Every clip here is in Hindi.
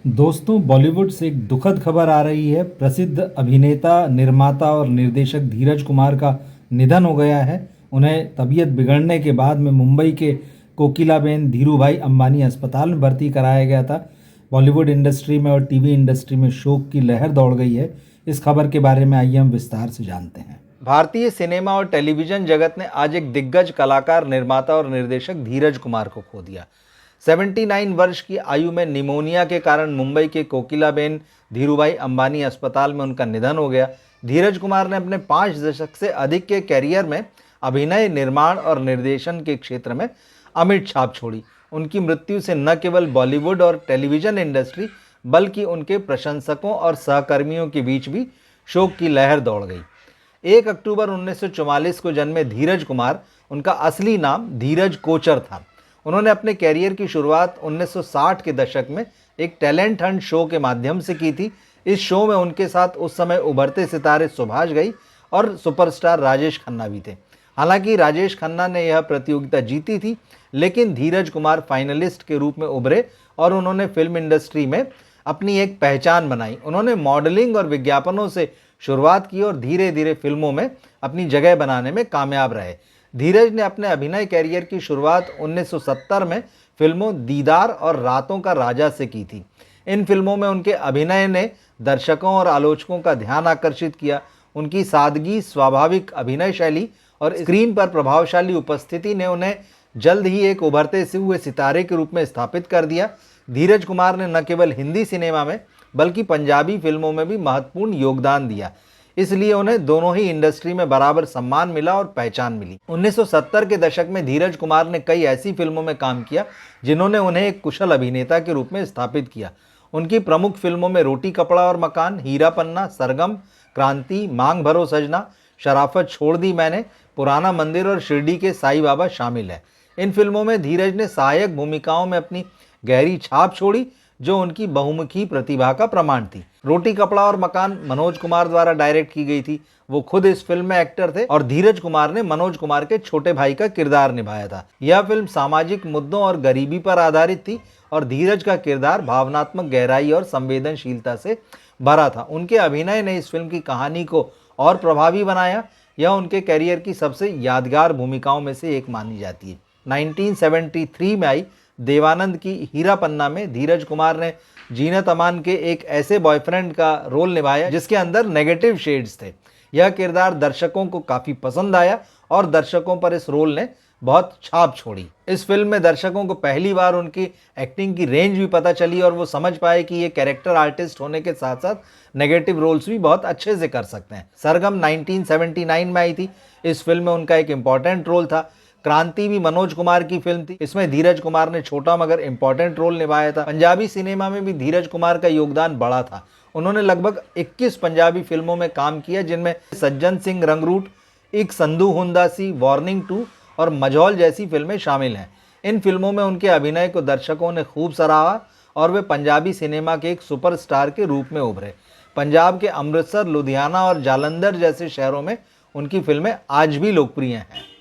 दोस्तों, बॉलीवुड से एक दुखद खबर आ रही है। प्रसिद्ध अभिनेता, निर्माता और निर्देशक धीरज कुमार का निधन हो गया है। उन्हें तबीयत बिगड़ने के बाद में मुंबई के कोकिलाबेन धीरूभाई अंबानी अस्पताल में भर्ती कराया गया था। बॉलीवुड इंडस्ट्री में और टीवी इंडस्ट्री में शोक की लहर दौड़ गई है। इस खबर के बारे में आइए हम विस्तार से जानते हैं। भारतीय सिनेमा और टेलीविजन जगत ने आज एक दिग्गज कलाकार, निर्माता और निर्देशक धीरज कुमार को खो दिया। 79 वर्ष की आयु में निमोनिया के कारण मुंबई के कोकिलाबेन धीरूभाई अंबानी अस्पताल में उनका निधन हो गया। धीरज कुमार ने अपने 5 दशक से अधिक के कैरियर में अभिनय, निर्माण और निर्देशन के क्षेत्र में अमिट छाप छोड़ी। उनकी मृत्यु से न केवल बॉलीवुड और टेलीविजन इंडस्ट्री बल्कि उनके प्रशंसकों और सहकर्मियों के बीच भी शोक की लहर दौड़ गई। 1 अक्टूबर 1944 को जन्मे धीरज कुमार, उनका असली नाम धीरज कोचर था। उन्होंने अपने कैरियर की शुरुआत 1960 के दशक में एक टैलेंट हंट शो के माध्यम से की थी। इस शो में उनके साथ उस समय उभरते सितारे सुभाष घई और सुपरस्टार राजेश खन्ना भी थे। हालांकि राजेश खन्ना ने यह प्रतियोगिता जीती थी, लेकिन धीरज कुमार फाइनलिस्ट के रूप में उभरे और उन्होंने फिल्म इंडस्ट्री में अपनी एक पहचान बनाई। उन्होंने मॉडलिंग और विज्ञापनों से शुरुआत की और धीरे धीरे फिल्मों में अपनी जगह बनाने में कामयाब रहे। धीरज ने अपने अभिनय कैरियर की शुरुआत 1970 में फिल्मों दीदार और रातों का राजा से की थी। इन फिल्मों में उनके अभिनय ने दर्शकों और आलोचकों का ध्यान आकर्षित किया। उनकी सादगी, स्वाभाविक अभिनय शैली और स्क्रीन पर प्रभावशाली उपस्थिति ने उन्हें जल्द ही एक उभरते से हुए सितारे के रूप में स्थापित कर दिया। धीरज कुमार ने न केवल हिंदी सिनेमा में बल्कि पंजाबी फिल्मों में भी महत्वपूर्ण योगदान दिया, इसलिए उन्हें दोनों ही इंडस्ट्री में बराबर सम्मान मिला और पहचान मिली। 1970 के दशक में धीरज कुमार ने कई ऐसी फिल्मों में काम किया जिन्होंने उन्हें एक कुशल अभिनेता के रूप में स्थापित किया। उनकी प्रमुख फिल्मों में रोटी कपड़ा और मकान, हीरा पन्ना, सरगम, क्रांति, मांग भरो सजना, शराफत छोड़ दी मैंने, पुराना मंदिर और शिरडी के साईं बाबा शामिल है। इन फिल्मों में धीरज ने सहायक भूमिकाओं में अपनी गहरी छाप छोड़ी, जो उनकी बहुमुखी प्रतिभा का प्रमाण थी। रोटी कपड़ा और मकान मनोज कुमार द्वारा डायरेक्ट की गई थी। वो खुद इस फिल्म में एक्टर थे और धीरज कुमार ने मनोज कुमार के छोटे भाई का किरदार निभाया था। यह फिल्म सामाजिक मुद्दों और गरीबी पर आधारित थी और धीरज का किरदार भावनात्मक गहराई और संवेदनशीलता से भरा था। उनके अभिनय ने इस फिल्म की कहानी को और प्रभावी बनाया। यह उनके कैरियर की सबसे यादगार भूमिकाओं में से एक मानी जाती है। 1973 में आई देवानंद की हीरा पन्ना में धीरज कुमार ने जीनत अमान के एक ऐसे बॉयफ्रेंड का रोल निभाया जिसके अंदर नेगेटिव शेड्स थे। यह किरदार दर्शकों को काफ़ी पसंद आया और दर्शकों पर इस रोल ने बहुत छाप छोड़ी। इस फिल्म में दर्शकों को पहली बार उनकी एक्टिंग की रेंज भी पता चली और वो समझ पाए कि ये कैरेक्टर आर्टिस्ट होने के साथ साथ नेगेटिव रोल्स भी बहुत अच्छे से कर सकते हैं। सरगम 1979 में आई थी। इस फिल्म में उनका एक इम्पॉर्टेंट रोल था। क्रांति भी मनोज कुमार की फिल्म थी। इसमें धीरज कुमार ने छोटा मगर इम्पॉर्टेंट रोल निभाया था। पंजाबी सिनेमा में भी धीरज कुमार का योगदान बड़ा था। उन्होंने लगभग 21 पंजाबी फिल्मों में काम किया, जिनमें सज्जन सिंह रंगरूट, एक संधू हुंदासी, वार्निंग 2 और मझौल जैसी फिल्में शामिल हैं। इन फिल्मों में उनके अभिनय को दर्शकों ने खूब सराहा और वे पंजाबी सिनेमा के एक सुपरस्टार के रूप में उभरे। पंजाब के अमृतसर, लुधियाना और जालंधर जैसे शहरों में उनकी फिल्में आज भी लोकप्रिय हैं।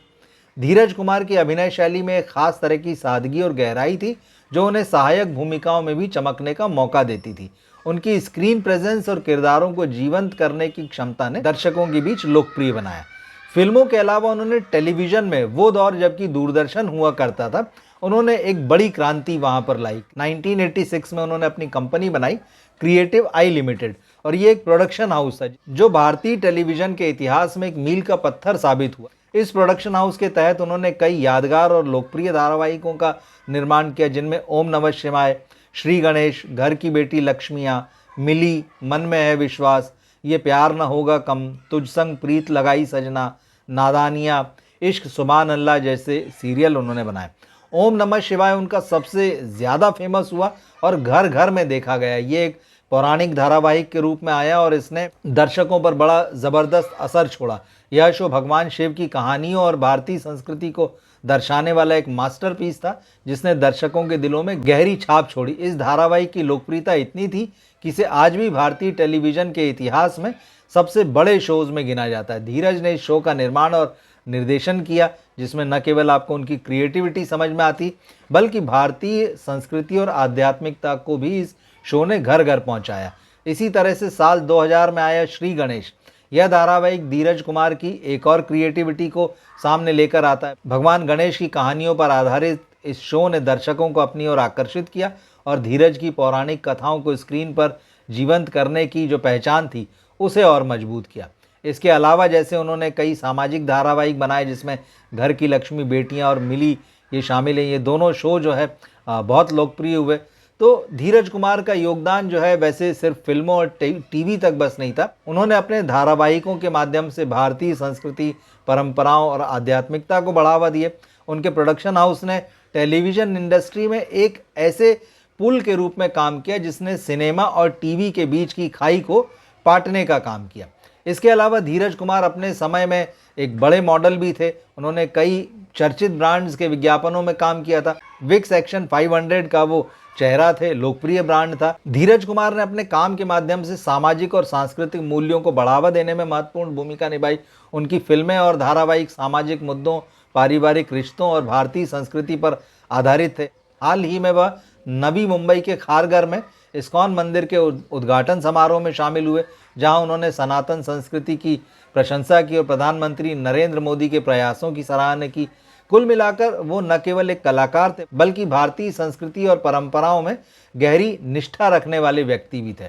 धीरज कुमार की अभिनय शैली में एक खास तरह की सादगी और गहराई थी, जो उन्हें सहायक भूमिकाओं में भी चमकने का मौका देती थी। उनकी स्क्रीन प्रेजेंस और किरदारों को जीवंत करने की क्षमता ने दर्शकों के बीच लोकप्रिय बनाया। फिल्मों के अलावा उन्होंने टेलीविजन में, वो दौर जबकि दूरदर्शन हुआ करता था, उन्होंने एक बड़ी क्रांति वहां पर लाई। 1986 में उन्होंने अपनी कंपनी बनाई, क्रिएटिव आई लिमिटेड, और ये एक प्रोडक्शन हाउस था जो भारतीय टेलीविजन के इतिहास में एक मील का पत्थर साबित हुआ। इस प्रोडक्शन हाउस के तहत उन्होंने कई यादगार और लोकप्रिय धारावाहिकों का निर्माण किया, जिनमें ओम नमः शिवाय, श्री गणेश, घर की बेटी लक्ष्मियाँ, मिली, मन में है विश्वास, ये प्यार न होगा कम, तुझ संग प्रीत लगाई सजना, नादानियाँ, इश्क सुभान अल्लाह जैसे सीरियल उन्होंने बनाए। ओम नमः शिवाय उनका सबसे ज़्यादा फेमस हुआ और घर घर में देखा गया। ये एक पौराणिक धारावाहिक के रूप में आया और इसने दर्शकों पर बड़ा ज़बरदस्त असर छोड़ा। यह शो भगवान शिव की कहानियों और भारतीय संस्कृति को दर्शाने वाला एक मास्टरपीस था, जिसने दर्शकों के दिलों में गहरी छाप छोड़ी। इस धारावाहिक की लोकप्रियता इतनी थी कि इसे आज भी भारतीय टेलीविज़न के इतिहास में सबसे बड़े शोज़ में गिना जाता है। धीरज ने इस शो का निर्माण और निर्देशन किया, जिसमें न केवल आपको उनकी क्रिएटिविटी समझ में आती, बल्कि भारतीय संस्कृति और आध्यात्मिकता को भी इस शो ने घर घर पहुंचाया। इसी तरह से साल 2000 में आया श्री गणेश। यह धारावाहिक धीरज कुमार की एक और क्रिएटिविटी को सामने लेकर आता है। भगवान गणेश की कहानियों पर आधारित इस शो ने दर्शकों को अपनी ओर आकर्षित किया और धीरज की पौराणिक कथाओं को स्क्रीन पर जीवंत करने की जो पहचान थी उसे और मजबूत किया। इसके अलावा जैसे उन्होंने कई सामाजिक धारावाहिक बनाए जिसमें घर की लक्ष्मी, बेटियां और मिली ये शामिल हैं। ये दोनों शो जो है बहुत लोकप्रिय हुए। तो धीरज कुमार का योगदान जो है वैसे सिर्फ फिल्मों और टीवी तक बस नहीं था। उन्होंने अपने धारावाहिकों के माध्यम से भारतीय संस्कृति, परंपराओं और आध्यात्मिकता को बढ़ावा दिए। उनके प्रोडक्शन हाउस ने टेलीविज़न इंडस्ट्री में एक ऐसे पुल के रूप में काम किया जिसने सिनेमा और टीवी के बीच की खाई को पाटने का काम किया। इसके अलावा धीरज कुमार अपने समय में एक बड़े मॉडल भी थे। उन्होंने कई चर्चित ब्रांड्स के विज्ञापनों में काम किया था। विक्स एक्शन 500 का वो चेहरा थे, लोकप्रिय ब्रांड था। धीरज कुमार ने अपने काम के माध्यम से सामाजिक और सांस्कृतिक मूल्यों को बढ़ावा देने में महत्वपूर्ण भूमिका निभाई। उनकी फिल्में और धारावाहिक सामाजिक मुद्दों, पारिवारिक रिश्तों और भारतीय संस्कृति पर आधारित थे। हाल ही में वह नवी मुंबई के खारघर में इस्कॉन मंदिर के उद्घाटन समारोह में शामिल हुए, जहां उन्होंने सनातन संस्कृति की प्रशंसा की और प्रधानमंत्री नरेंद्र मोदी के प्रयासों की सराहना की। कुल मिलाकर वो न केवल एक कलाकार थे बल्कि भारतीय संस्कृति और परंपराओं में गहरी निष्ठा रखने वाले व्यक्ति भी थे।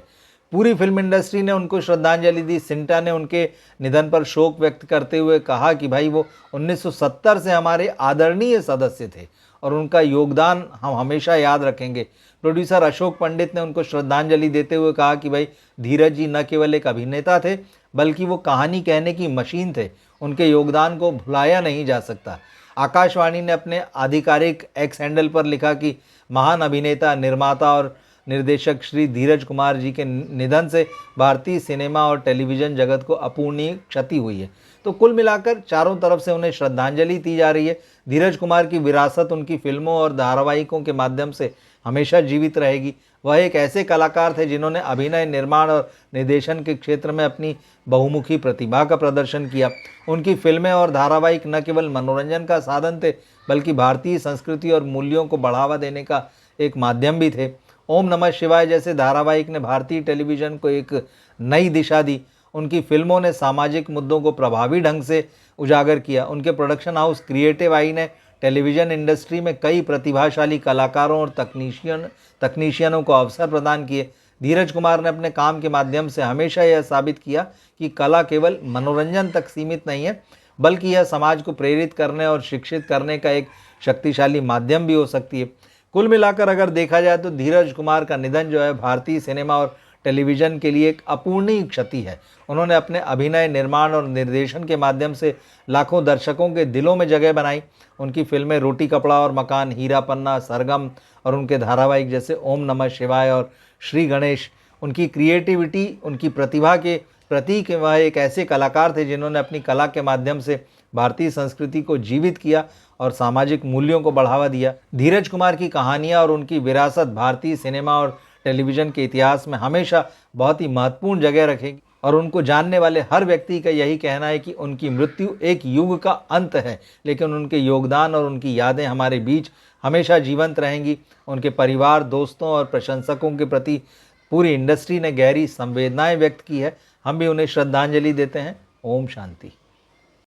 पूरी फिल्म इंडस्ट्री ने उनको श्रद्धांजलि दी। सिंटा ने उनके निधन पर शोक व्यक्त करते हुए कहा कि भाई वो 1970 से हमारे आदरणीय सदस्य थे और उनका योगदान हम हमेशा याद रखेंगे। प्रोड्यूसर अशोक पंडित ने उनको श्रद्धांजलि देते हुए कहा कि भाई धीरज जी न केवल एक अभिनेता थे बल्कि वो कहानी कहने की मशीन थे। उनके योगदान को भुलाया नहीं जा सकता। आकाशवाणी ने अपने आधिकारिक एक्स हैंडल पर लिखा कि महान अभिनेता, निर्माता और निर्देशक श्री धीरज कुमार जी के निधन से भारतीय सिनेमा और टेलीविज़न जगत को अपूर्णीय क्षति हुई है। तो कुल मिलाकर चारों तरफ से उन्हें श्रद्धांजलि दी जा रही है। धीरज कुमार की विरासत उनकी फिल्मों और धारावाहिकों के माध्यम से हमेशा जीवित रहेगी। वह एक ऐसे कलाकार थे जिन्होंने अभिनय, निर्माण और निर्देशन के क्षेत्र में अपनी बहुमुखी प्रतिभा का प्रदर्शन किया। उनकी फिल्में और धारावाहिक न केवल मनोरंजन का साधन थे बल्कि भारतीय संस्कृति और मूल्यों को बढ़ावा देने का एक माध्यम भी थे। ओम नमः शिवाय जैसे धारावाहिक ने भारतीय टेलीविज़न को एक नई दिशा दी। उनकी फिल्मों ने सामाजिक मुद्दों को प्रभावी ढंग से उजागर किया। उनके प्रोडक्शन हाउस क्रिएटिव आई ने टेलीविज़न इंडस्ट्री में कई प्रतिभाशाली कलाकारों और तकनीशियनों को अवसर प्रदान किए। धीरज कुमार ने अपने काम के माध्यम से हमेशा यह साबित किया कि कला केवल मनोरंजन तक सीमित नहीं है बल्कि यह समाज को प्रेरित करने और शिक्षित करने का एक शक्तिशाली माध्यम भी हो सकती है। कुल मिलाकर अगर देखा जाए तो धीरज कुमार का निधन जो है भारतीय सिनेमा और टेलीविज़न के लिए एक अपूर्णीय क्षति है। उन्होंने अपने अभिनय, निर्माण और निर्देशन के माध्यम से लाखों दर्शकों के दिलों में जगह बनाई। उनकी फिल्में रोटी कपड़ा और मकान, हीरा पन्ना, सरगम और उनके धारावाहिक जैसे ओम नमः शिवाय और श्री गणेश उनकी क्रिएटिविटी, उनकी प्रतिभा के प्रतीक। वह एक ऐसे कलाकार थे जिन्होंने अपनी कला के माध्यम से भारतीय संस्कृति को जीवित किया और सामाजिक मूल्यों को बढ़ावा दिया। धीरज कुमार की कहानियाँ और उनकी विरासत भारतीय सिनेमा और टेलीविज़न के इतिहास में हमेशा बहुत ही महत्वपूर्ण जगह रखेगी और उनको जानने वाले हर व्यक्ति का यही कहना है कि उनकी मृत्यु एक युग का अंत है, लेकिन उनके योगदान और उनकी यादें हमारे बीच हमेशा जीवंत रहेंगी। उनके परिवार, दोस्तों और प्रशंसकों के प्रति पूरी इंडस्ट्री ने गहरी संवेदनाएं व्यक्त की है। हम भी उन्हें श्रद्धांजलि देते हैं। ओम शांति।